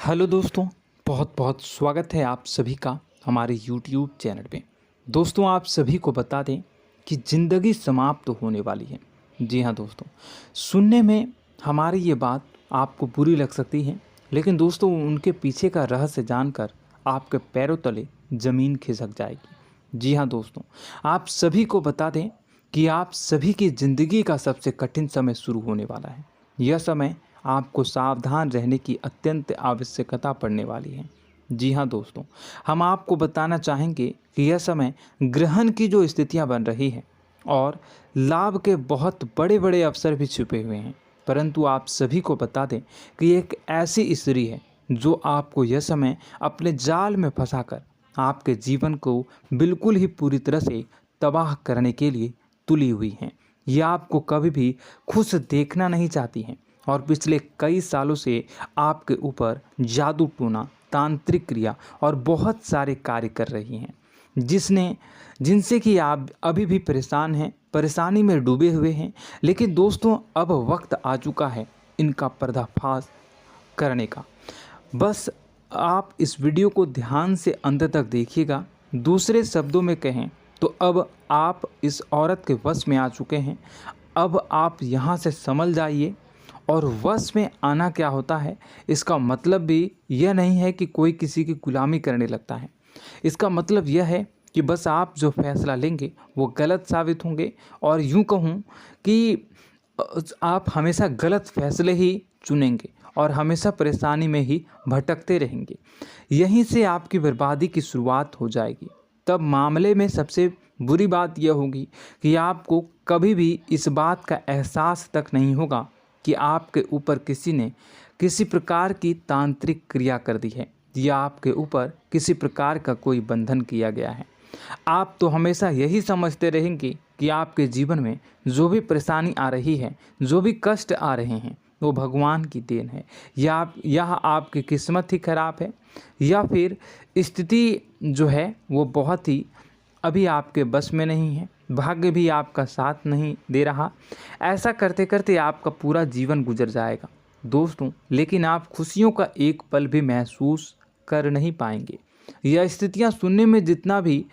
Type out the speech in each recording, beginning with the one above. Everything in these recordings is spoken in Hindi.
हेलो दोस्तों, बहुत बहुत स्वागत है आप सभी का हमारे YouTube चैनल पे। दोस्तों, आप सभी को बता दें कि ज़िंदगी समाप्त होने वाली है। जी हाँ दोस्तों, सुनने में हमारी ये बात आपको बुरी लग सकती है, लेकिन दोस्तों उनके पीछे का रहस्य जानकर आपके पैरों तले ज़मीन खिसक जाएगी। जी हाँ दोस्तों, आप सभी को बता दें कि आप सभी की ज़िंदगी का सबसे कठिन समय शुरू होने वाला है। यह समय आपको सावधान रहने की अत्यंत आवश्यकता पड़ने वाली है। जी हाँ दोस्तों, हम आपको बताना चाहेंगे कि यह समय ग्रहण की जो स्थितियाँ बन रही है और लाभ के बहुत बड़े बड़े अवसर भी छुपे हुए हैं। परंतु आप सभी को बता दें कि एक ऐसी स्त्री है जो आपको यह समय अपने जाल में फंसाकर आपके जीवन को बिल्कुल ही पूरी तरह से तबाह करने के लिए तुली हुई हैं। यह आपको कभी भी खुश देखना नहीं चाहती हैं और पिछले कई सालों से आपके ऊपर जादू टोना, तांत्रिक क्रिया और बहुत सारे कार्य कर रही हैं, जिनसे कि आप अभी भी परेशान हैं, परेशानी में डूबे हुए हैं। लेकिन दोस्तों, अब वक्त आ चुका है इनका पर्दाफाश करने का। बस आप इस वीडियो को ध्यान से अंत तक देखिएगा। दूसरे शब्दों में कहें तो अब आप इस औरत के वश में आ चुके हैं। अब आप यहाँ से संभल जाइए। और वश में आना क्या होता है, इसका मतलब भी यह नहीं है कि कोई किसी की गुलामी करने लगता है। इसका मतलब यह है कि बस आप जो फैसला लेंगे वो गलत साबित होंगे, और यूँ कहूँ कि आप हमेशा गलत फैसले ही चुनेंगे और हमेशा परेशानी में ही भटकते रहेंगे। यहीं से आपकी बर्बादी की शुरुआत हो जाएगी। तब मामले में सबसे बुरी बात यह होगी कि आपको कभी भी इस बात का एहसास तक नहीं होगा कि आपके ऊपर किसी ने किसी प्रकार की तांत्रिक क्रिया कर दी है या आपके ऊपर किसी प्रकार का कोई बंधन किया गया है। आप तो हमेशा यही समझते रहेंगे कि आपके जीवन में जो भी परेशानी आ रही है, जो भी कष्ट आ रहे हैं, वो भगवान की देन है, या आपकी किस्मत ही खराब है, या फिर स्थिति जो है वो बहुत ही अभी आपके बस में नहीं है, भाग्य भी आपका साथ नहीं दे रहा। ऐसा करते करते आपका पूरा जीवन गुजर जाएगा दोस्तों, लेकिन आप खुशियों का एक पल भी महसूस कर नहीं पाएंगे। यह स्थितियां सुनने में जितना भी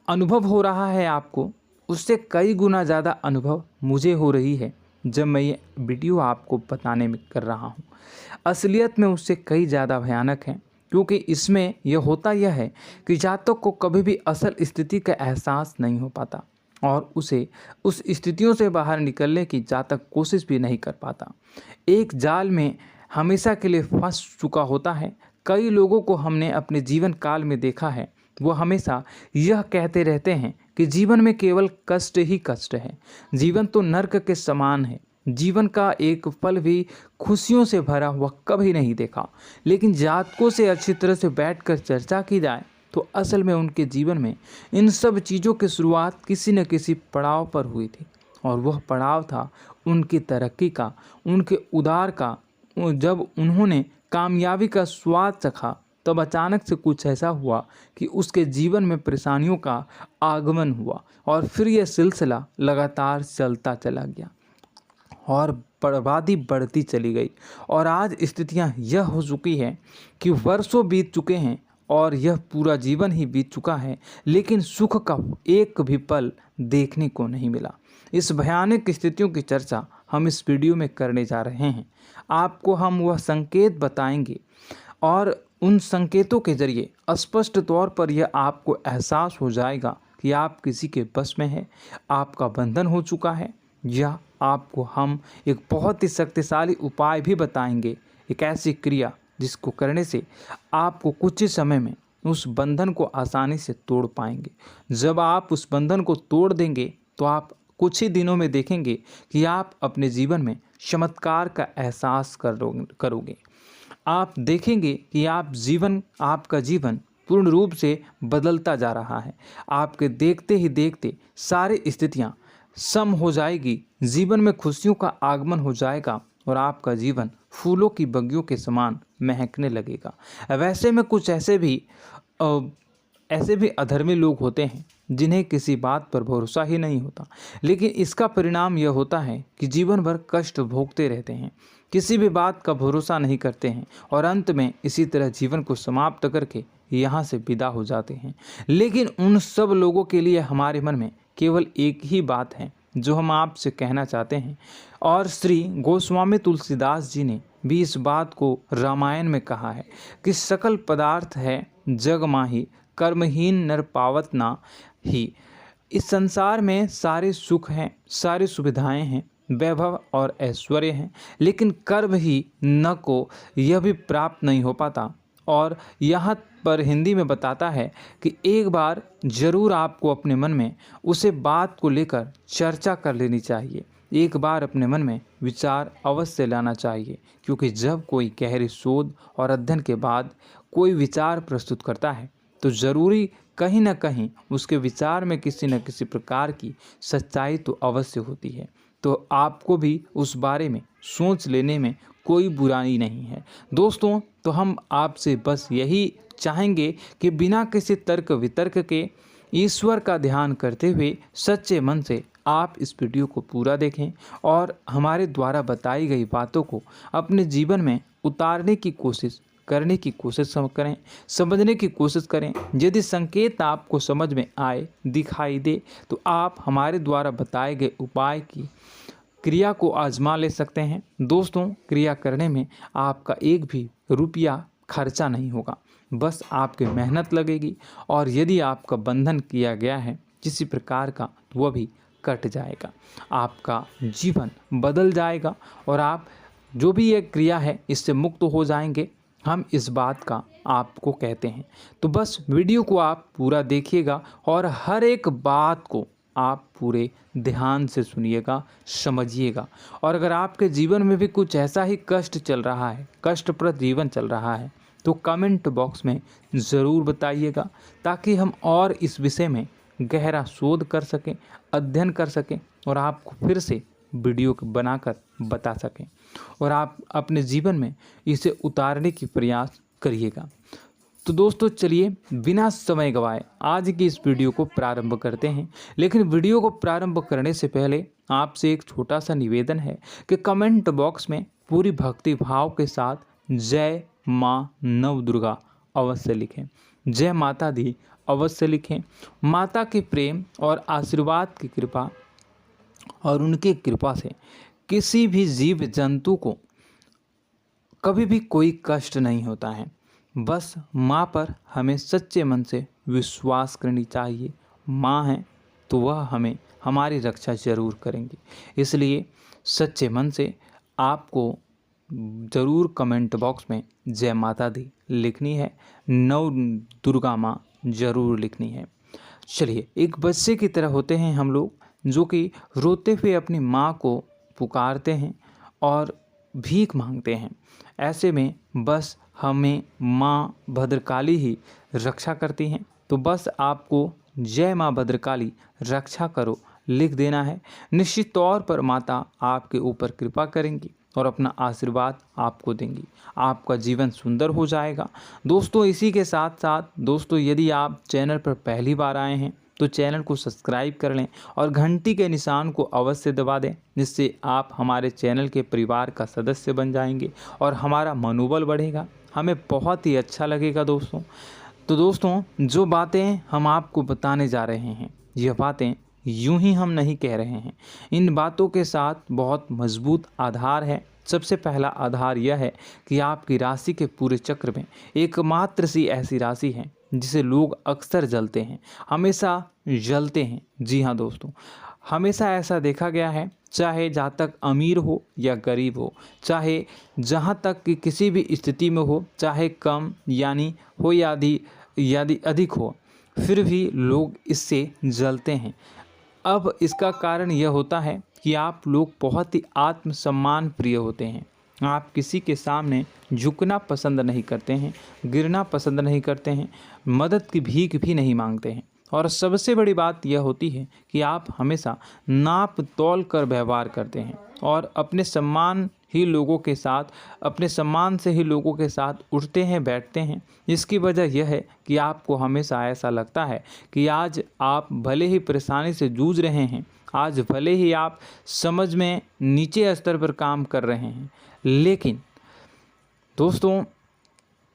अनुभव हो रहा है आपको, उससे कई गुना ज़्यादा अनुभव मुझे हो रही है जब मैं ये वीडियो आपको बताने में कर रहा हूँ। असलियत में उससे कई ज़्यादा भयानक है, क्योंकि इसमें यह होता यह है कि जातक को कभी भी असल स्थिति का एहसास नहीं हो पाता और उसे उस स्थितियों से बाहर निकलने की जातक कोशिश भी नहीं कर पाता। एक जाल में हमेशा के लिए फंस चुका होता है। कई लोगों को हमने अपने जीवन काल में देखा है, वो हमेशा यह कहते रहते हैं कि जीवन में केवल कष्ट ही कष्ट है, जीवन तो नर्क के समान है, जीवन का एक पल भी खुशियों से भरा हुआ कभी नहीं देखा। लेकिन जातकों से अच्छी तरह से बैठकर चर्चा की जाए तो असल में उनके जीवन में इन सब चीज़ों की शुरुआत किसी न किसी पड़ाव पर हुई थी, और वह पड़ाव था उनकी तरक्की का, उनके उदार का। जब उन्होंने कामयाबी का स्वाद चखा, तब अचानक से कुछ ऐसा हुआ कि उसके जीवन में परेशानियों का आगमन हुआ, और फिर यह सिलसिला लगातार चलता चला गया और बर्बादी बढ़ती चली गई। और आज स्थितियां यह हो चुकी है कि वर्षों बीत चुके हैं और यह पूरा जीवन ही बीत चुका है, लेकिन सुख का एक भी पल देखने को नहीं मिला। इस भयानक स्थितियों की चर्चा हम इस वीडियो में करने जा रहे हैं। आपको हम वह संकेत बताएंगे और उन संकेतों के जरिए स्पष्ट तौर पर यह आपको एहसास हो जाएगा कि आप किसी के बस में हैं, आपका बंधन हो चुका है, या आपको हम एक बहुत ही शक्तिशाली उपाय भी बताएंगे, एक ऐसी क्रिया जिसको करने से आपको कुछ ही समय में उस बंधन को आसानी से तोड़ पाएंगे। जब आप उस बंधन को तोड़ देंगे तो आप कुछ ही दिनों में देखेंगे कि आप अपने जीवन में चमत्कार का एहसास करोगे। आप देखेंगे कि आपका जीवन पूर्ण रूप से बदलता जा रहा है। आपके देखते ही देखते सारी स्थितियां सम हो जाएगी, जीवन में खुशियों का आगमन हो जाएगा और आपका जीवन फूलों की बगियों के समान महकने लगेगा। वैसे में कुछ ऐसे भी अधर्मी लोग होते हैं जिन्हें किसी बात पर भरोसा ही नहीं होता, लेकिन इसका परिणाम यह होता है कि जीवन भर कष्ट भोगते रहते हैं, किसी भी बात का भरोसा नहीं करते हैं और अंत में इसी तरह जीवन को समाप्त करके यहाँ से विदा हो जाते हैं। लेकिन उन सब लोगों के लिए हमारे मन में केवल एक ही बात है जो हम आपसे कहना चाहते हैं, और श्री गोस्वामी तुलसीदास जी ने भी इस बात को रामायण में कहा है कि सकल पदार्थ है जग माही, कर्महीन नर पावत ना ही। इस संसार में सारे सुख हैं, सारी सुविधाएं हैं, वैभव और ऐश्वर्य हैं, लेकिन कर्म ही न को यह भी प्राप्त नहीं हो पाता। और यहाँ पर हिंदी में बताता है कि एक बार जरूर आपको अपने मन में उसे बात को लेकर चर्चा कर लेनी चाहिए, एक बार अपने मन में विचार अवश्य लाना चाहिए, क्योंकि जब कोई गहरी शोध और अध्ययन के बाद कोई विचार प्रस्तुत करता है तो ज़रूरी कहीं ना कहीं उसके विचार में किसी न किसी प्रकार की सच्चाई तो अवश्य होती है। तो आपको भी उस बारे में सोच लेने में कोई बुराई नहीं है। दोस्तों, तो हम आपसे बस यही चाहेंगे कि बिना किसी तर्क वितर्क के ईश्वर का ध्यान करते हुए सच्चे मन से आप इस वीडियो को पूरा देखें और हमारे द्वारा बताई गई बातों को अपने जीवन में उतारने की कोशिश करने की कोशिश करें, समझने की कोशिश करें। यदि संकेत आपको समझ में आए, दिखाई दे, तो आप हमारे द्वारा बताए गए उपाय की क्रिया को आजमा ले सकते हैं। दोस्तों, क्रिया करने में आपका एक भी रुपया खर्चा नहीं होगा, बस आपकी मेहनत लगेगी, और यदि आपका बंधन किया गया है किसी प्रकार का तो वह भी कट जाएगा, आपका जीवन बदल जाएगा और आप जो भी ये क्रिया है इससे मुक्त हो जाएंगे। हम इस बात का आपको कहते हैं। तो बस वीडियो को आप पूरा देखिएगा और हर एक बात को आप पूरे ध्यान से सुनिएगा, समझिएगा। और अगर आपके जीवन में भी कुछ ऐसा ही कष्ट चल रहा है, कष्टप्रद जीवन चल रहा है, तो कमेंट बॉक्स में ज़रूर बताइएगा, ताकि हम और इस विषय में गहरा शोध कर सकें, अध्ययन कर सकें और आपको फिर से वीडियो बनाकर बता सकें और आप अपने जीवन में इसे उतारने की प्रयास करिएगा। तो दोस्तों, चलिए बिना समय गवाए आज की इस वीडियो को प्रारंभ करते हैं। लेकिन वीडियो को प्रारंभ करने से पहले आपसे एक छोटा सा निवेदन है कि कमेंट बॉक्स में पूरी भक्ति भाव के साथ जय माँ नव दुर्गा अवश्य लिखें, जय माता दी अवश्य लिखें। माता के प्रेम और आशीर्वाद की कृपा और उनकी कृपा से किसी भी जीव जंतु को कभी भी कोई कष्ट नहीं होता है। बस माँ पर हमें सच्चे मन से विश्वास करनी चाहिए। माँ है तो वह हमें हमारी रक्षा जरूर करेंगी। इसलिए सच्चे मन से आपको ज़रूर कमेंट बॉक्स में जय माता दी लिखनी है, नव दुर्गा माँ ज़रूर लिखनी है। चलिए, एक बच्चे की तरह होते हैं हम लोग, जो कि रोते हुए अपनी माँ को पुकारते हैं और भीख मांगते हैं। ऐसे में बस हमें माँ भद्रकाली ही रक्षा करती हैं। तो बस आपको जय माँ भद्रकाली रक्षा करो लिख देना है। निश्चित तौर पर माता आपके ऊपर कृपा करेंगी और अपना आशीर्वाद आपको देंगी, आपका जीवन सुंदर हो जाएगा। दोस्तों, इसी के साथ साथ दोस्तों, यदि आप चैनल पर पहली बार आए हैं तो चैनल को सब्सक्राइब कर लें और घंटी के निशान को अवश्य दबा दें, जिससे आप हमारे चैनल के परिवार का सदस्य बन जाएंगे और हमारा मनोबल बढ़ेगा, हमें बहुत ही अच्छा लगेगा दोस्तों। तो दोस्तों, जो बातें हम आपको बताने जा रहे हैं, यह बातें यूं ही हम नहीं कह रहे हैं। इन बातों के साथ बहुत मजबूत आधार है। सबसे पहला आधार यह है कि आपकी राशि के पूरे चक्र में एकमात्र सी ऐसी राशि है जिसे लोग अक्सर जलते हैं, हमेशा जलते हैं। जी हाँ दोस्तों, हमेशा ऐसा देखा गया है, चाहे जहाँ तक अमीर हो या गरीब हो, चाहे जहाँ तक कि किसी भी स्थिति में हो, चाहे कम यानी हो या अधिक हो, फिर भी लोग इससे जलते हैं। अब इसका कारण यह होता है कि आप लोग बहुत ही आत्मसम्मान प्रिय होते हैं। आप किसी के सामने झुकना पसंद नहीं करते हैं, गिरना पसंद नहीं करते हैं, मदद की भीख भी नहीं मांगते हैं और सबसे बड़ी बात यह होती है कि आप हमेशा नाप तौल कर व्यवहार करते हैं और अपने सम्मान से ही लोगों के साथ उठते हैं बैठते हैं। इसकी वजह यह है कि आपको हमेशा ऐसा लगता है कि आज आप भले ही परेशानी से जूझ रहे हैं, आज भले ही आप समझ में नीचे स्तर पर काम कर रहे हैं, लेकिन दोस्तों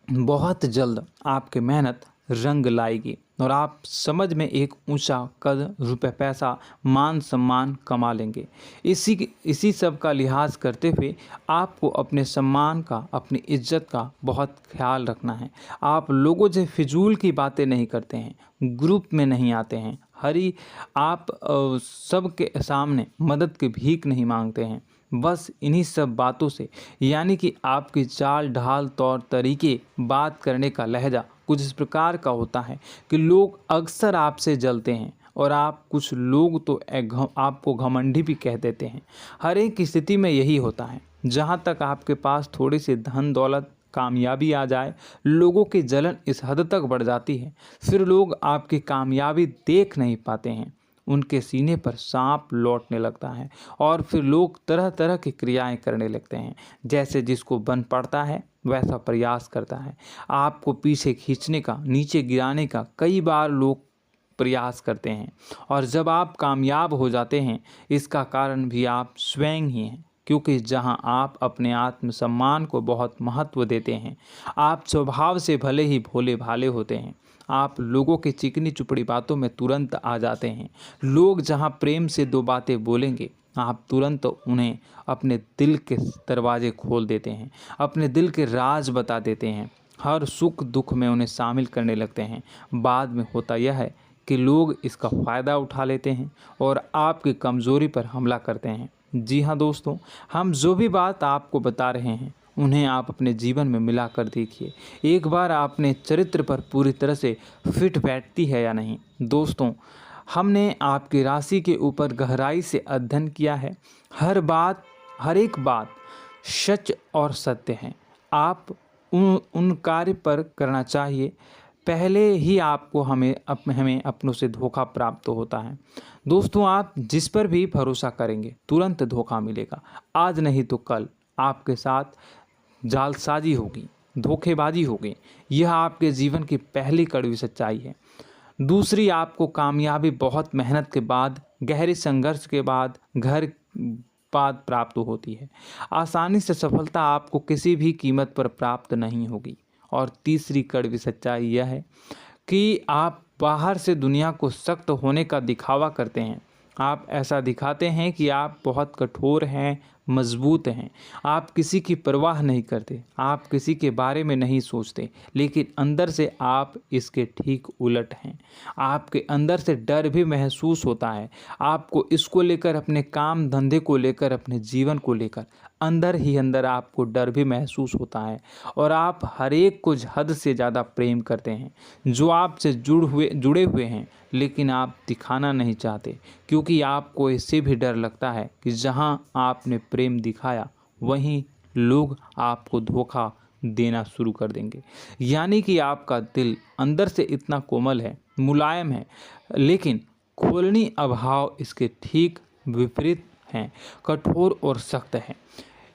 बहुत जल्द आपकी मेहनत रंग लाएगी और आप समझ में एक ऊंचा कद, रुपए, पैसा, मान सम्मान कमा लेंगे। इसी सब का लिहाज करते हुए आपको अपने सम्मान का, अपनी इज्जत का बहुत ख्याल रखना है। आप लोगों से फिजूल की बातें नहीं करते हैं, ग्रुप में नहीं आते हैं, आप सबके सामने मदद की भीख नहीं मांगते हैं। बस इन्हीं सब बातों से, यानी कि आपकी चाल ढाल, तौर तरीके, बात करने का लहजा कुछ इस प्रकार का होता है कि लोग अक्सर आपसे जलते हैं और कुछ लोग तो आपको घमंडी भी कह देते हैं। हर एक स्थिति में यही होता है। जहाँ तक आपके पास थोड़ी सी धन दौलत, कामयाबी आ जाए, लोगों की जलन इस हद तक बढ़ जाती है, फिर लोग आपकी कामयाबी देख नहीं पाते हैं। उनके सीने पर सांप लौटने लगता है और फिर लोग तरह तरह की क्रियाएं करने लगते हैं। जैसे जिसको बन पड़ता है वैसा प्रयास करता है। आपको पीछे खींचने का, नीचे गिराने का कई बार लोग प्रयास करते हैं और जब आप कामयाब हो जाते हैं, इसका कारण भी आप स्वयं ही हैं। क्योंकि जहां आप अपने आत्मसम्मान को बहुत महत्व देते हैं, आप स्वभाव से भले ही भोले भाले होते हैं, आप लोगों की चिकनी चुपड़ी बातों में तुरंत आ जाते हैं। लोग जहां प्रेम से दो बातें बोलेंगे, आप तुरंत उन्हें अपने दिल के दरवाजे खोल देते हैं, अपने दिल के राज बता देते हैं, हर सुख दुख में उन्हें शामिल करने लगते हैं। बाद में होता यह है कि लोग इसका फ़ायदा उठा लेते हैं और आपकी कमज़ोरी पर हमला करते हैं। जी हाँ दोस्तों, हम जो भी बात आपको बता रहे हैं उन्हें आप अपने जीवन में मिला कर देखिए। एक बार आपने चरित्र पर पूरी तरह से फिट बैठती है या नहीं। दोस्तों, हमने आपकी राशि के ऊपर गहराई से अध्ययन किया है। हर एक बात सच और सत्य है। आप उन कार्य पर करना चाहिए, पहले ही आपको हमें अपनों से धोखा प्राप्त होता है। दोस्तों, आप जिस पर भी भरोसा करेंगे तुरंत धोखा मिलेगा। आज नहीं तो कल आपके साथ जालसाजी होगी, धोखेबाजी होगी। यह आपके जीवन की पहली कड़वी सच्चाई है। दूसरी, आपको कामयाबी बहुत मेहनत के बाद, गहरे संघर्ष के बाद प्राप्त होती है। आसानी से सफलता आपको किसी भी कीमत पर प्राप्त नहीं होगी। और तीसरी कड़वी सच्चाई यह है कि आप बाहर से दुनिया को सख्त होने का दिखावा करते हैं। आप ऐसा दिखाते हैं कि आप बहुत कठोर हैं, मजबूत हैं। आप किसी की परवाह नहीं करते, आप किसी के बारे में नहीं सोचते, लेकिन अंदर से आप इसके ठीक उलट हैं। आपके अंदर से डर भी महसूस होता है। आपको इसको लेकर, अपने काम धंधे को लेकर, अपने जीवन को लेकर अंदर ही अंदर आपको डर भी महसूस होता है और आप हर एक को हद से ज़्यादा प्रेम करते हैं, जो आपसे जुड़े हुए हैं, लेकिन आप दिखाना नहीं चाहते, क्योंकि आपको इससे भी डर लगता है कि जहां आपने प्रेम दिखाया वहीं लोग आपको धोखा देना शुरू कर देंगे। यानी कि आपका दिल अंदर से इतना कोमल है, मुलायम है, लेकिन खोलनी अभाव इसके ठीक विपरीत हैं, कठोर और सख्त हैं।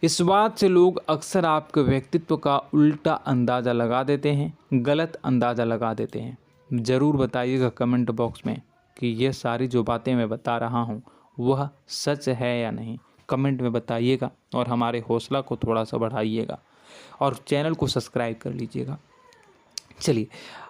इस बात से लोग अक्सर आपके व्यक्तित्व का उल्टा अंदाज़ा लगा देते हैं, गलत अंदाज़ा लगा देते हैं। ज़रूर बताइएगा कमेंट बॉक्स में कि ये सारी जो बातें मैं बता रहा हूँ वह सच है या नहीं। कमेंट में बताइएगा और हमारे हौसला को थोड़ा सा बढ़ाइएगा और चैनल को सब्सक्राइब कर लीजिएगा। चलिए,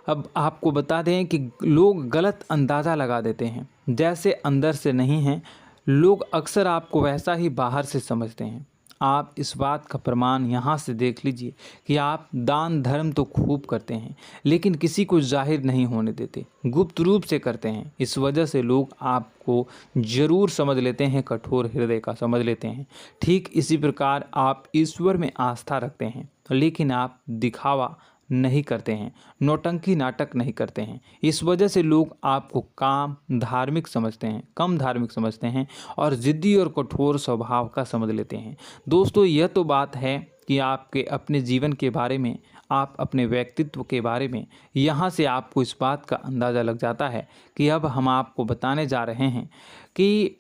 अब आपको बता दें कि लोग गलत अंदाज़ा लगा देते हैं। जैसे अंदर से नहीं हैं, लोग अक्सर आपको वैसा ही बाहर से समझते हैं। आप इस बात का प्रमाण यहाँ से देख लीजिए कि आप दान धर्म तो खूब करते हैं, लेकिन किसी को जाहिर नहीं होने देते, गुप्त रूप से करते हैं। इस वजह से लोग आपको ज़रूर समझ लेते हैं, कठोर हृदय का समझ लेते हैं। ठीक इसी प्रकार आप ईश्वर में आस्था रखते हैं, लेकिन आप दिखावा नहीं करते हैं, नौटंकी नाटक नहीं करते हैं। इस वजह से लोग आपको कम धार्मिक समझते हैं और ज़िद्दी और कठोर स्वभाव का समझ लेते हैं। दोस्तों, यह तो बात है कि आपके अपने जीवन के बारे में, आप अपने व्यक्तित्व के बारे में, यहाँ से आपको इस बात का अंदाज़ा लग जाता है कि अब हम आपको बताने जा रहे हैं कि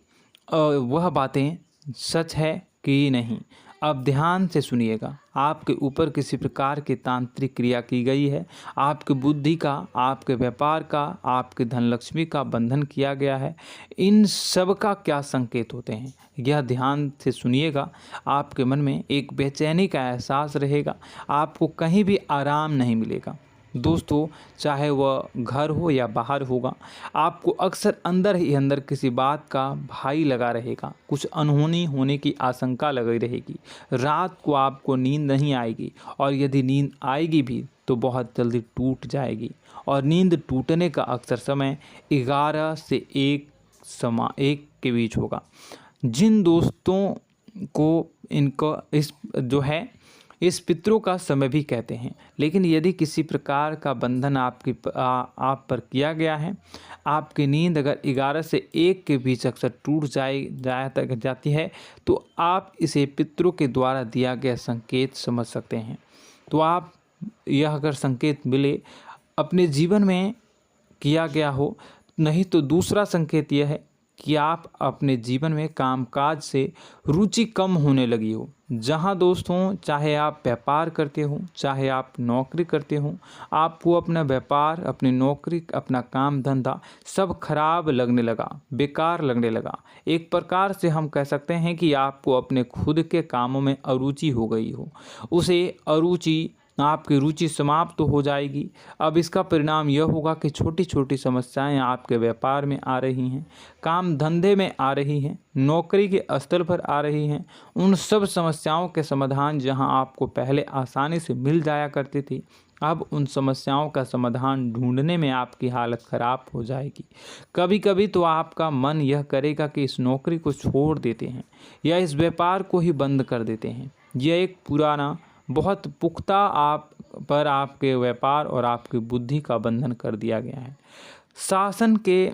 वह बातें सच है कि नहीं। अब ध्यान से सुनिएगा। आपके ऊपर किसी प्रकार की तांत्रिक क्रिया की गई है, आपकी बुद्धि का, आपके व्यापार का, आपके धनलक्ष्मी का बंधन किया गया है। इन सब का क्या संकेत होते हैं, यह ध्यान से सुनिएगा। आपके मन में एक बेचैनी का एहसास रहेगा, आपको कहीं भी आराम नहीं मिलेगा। दोस्तों, चाहे वह घर हो या बाहर होगा, आपको अक्सर अंदर ही अंदर किसी बात का भय लगा रहेगा, कुछ अनहोनी होने की आशंका लगी रहेगी। रात को आपको नींद नहीं आएगी, और यदि नींद आएगी भी तो बहुत जल्दी टूट जाएगी, और नींद टूटने का अक्सर समय 11 से 1 के बीच होगा। जिन दोस्तों को इनको इस पितरों का समय भी कहते हैं। लेकिन यदि किसी प्रकार का बंधन आप पर किया गया है, आपकी नींद अगर 11 से 1 के बीच अक्सर टूट जाती है, तो आप इसे पितरों के द्वारा दिया गया संकेत समझ सकते हैं। तो आप यह अगर संकेत मिले अपने जीवन में किया गया हो, नहीं तो दूसरा संकेत यह है कि आप अपने जीवन में कामकाज से रुचि कम होने लगी हो। जहां दोस्तों, चाहे आप व्यापार करते हो, चाहे आप नौकरी करते हो, आपको अपना व्यापार, अपनी नौकरी, अपना काम धंधा सब खराब लगने लगा, बेकार लगने लगा। एक प्रकार से हम कह सकते हैं कि आपको अपने खुद के कामों में अरुचि हो गई हो। उसे अरुचि, आपकी रुचि समाप्त तो हो जाएगी। अब इसका परिणाम यह होगा कि छोटी छोटी समस्याएं आपके व्यापार में आ रही हैं, काम धंधे में आ रही हैं, नौकरी के स्तर पर आ रही हैं। उन सब समस्याओं के समाधान जहां आपको पहले आसानी से मिल जाया करती थी, अब उन समस्याओं का समाधान ढूंढने में आपकी हालत ख़राब हो जाएगी। कभी कभी तो आपका मन यह करेगा कि इस नौकरी को छोड़ देते हैं या इस व्यापार को ही बंद कर देते हैं। यह एक पुराना, बहुत पुख्ता आपके व्यापार और आपकी बुद्धि का बंधन कर दिया गया है। शासन के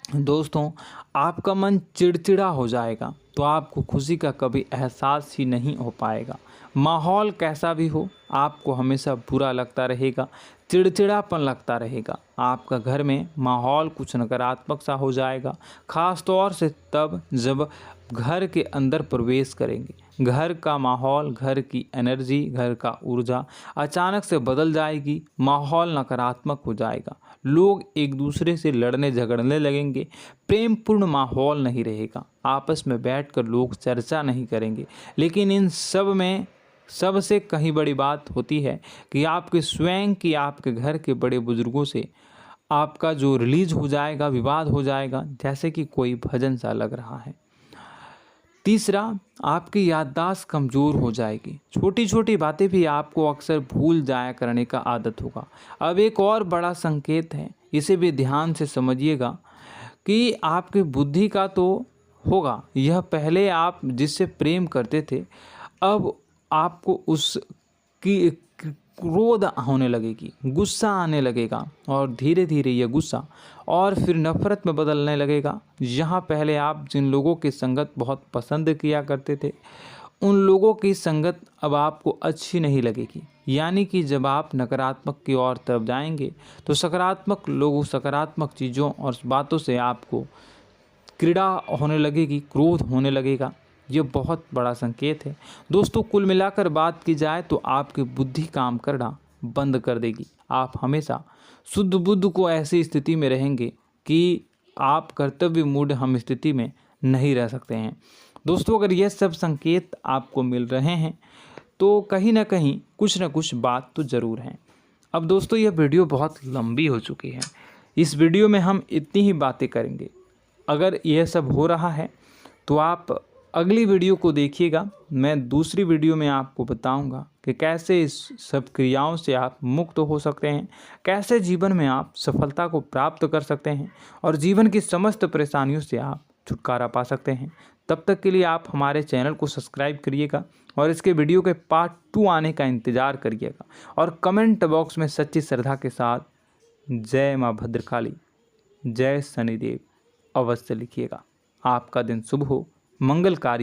दोस्तों, आपका मन चिड़चिड़ा हो जाएगा, तो आपको खुशी का कभी एहसास ही नहीं हो पाएगा। माहौल कैसा भी हो, आपको हमेशा बुरा लगता रहेगा, चिड़चिड़ापन लगता रहेगा। आपका घर में माहौल कुछ नकारात्मक सा हो जाएगा, ख़ास तौर से तब जब घर के अंदर प्रवेश करेंगे। घर का माहौल, घर की एनर्जी, घर का ऊर्जा अचानक से बदल जाएगी, माहौल नकारात्मक हो जाएगा। लोग एक दूसरे से लड़ने झगड़ने लगेंगे, प्रेमपूर्ण माहौल नहीं रहेगा, आपस में बैठकर लोग चर्चा नहीं करेंगे। लेकिन इन सब में सबसे कहीं बड़ी बात होती है कि आपके स्वयं की, आपके घर के बड़े बुजुर्गों से आपका जो रिलीज हो जाएगा, विवाद हो जाएगा, जैसे कि कोई भजन सा लग रहा है। तीसरा, आपकी याददाश्त कमज़ोर हो जाएगी, छोटी छोटी बातें भी आपको अक्सर भूल जाया करने का आदत होगा। अब एक और बड़ा संकेत है, इसे भी ध्यान से समझिएगा कि आपकी बुद्धि का तो होगा, यह पहले आप जिससे प्रेम करते थे, अब आपको उसकी क्रोध होने लगेगी, गुस्सा आने लगेगा, और धीरे धीरे यह गुस्सा और फिर नफरत में बदलने लगेगा। यहाँ पहले आप जिन लोगों की संगत बहुत पसंद किया करते थे, उन लोगों की संगत अब आपको अच्छी नहीं लगेगी। यानी कि जब आप नकारात्मक की ओर तरफ जाएंगे, तो सकारात्मक लोगों, सकारात्मक चीज़ों और बातों से आपको क्रीड़ा होने लगेगी, क्रोध होने लगेगा। ये बहुत बड़ा संकेत है दोस्तों। कुल मिलाकर बात की जाए तो आपकी बुद्धि काम करना बंद कर देगी। आप हमेशा शुद्ध बुद्ध को ऐसी स्थिति में रहेंगे कि आप कर्तव्य मूढ़ हम स्थिति में नहीं रह सकते हैं। दोस्तों, अगर यह सब संकेत आपको मिल रहे हैं तो कहीं ना कहीं कुछ ना कुछ बात तो ज़रूर है। अब दोस्तों, यह वीडियो बहुत लंबी हो चुकी है, इस वीडियो में हम इतनी ही बातें करेंगे। अगर यह सब हो रहा है तो आप अगली वीडियो को देखिएगा। मैं दूसरी वीडियो में आपको बताऊंगा कि कैसे इस सब क्रियाओं से आप मुक्त हो सकते हैं, कैसे जीवन में आप सफलता को प्राप्त कर सकते हैं और जीवन की समस्त परेशानियों से आप छुटकारा पा सकते हैं। तब तक के लिए आप हमारे चैनल को सब्सक्राइब करिएगा और इसके वीडियो के पार्ट 2 आने का इंतज़ार करिएगा। और कमेंट बॉक्स में सच्ची श्रद्धा के साथ जय माँ भद्रकाली, जय शनिदेव अवश्य लिखिएगा। आपका दिन शुभ हो, मंगलकारी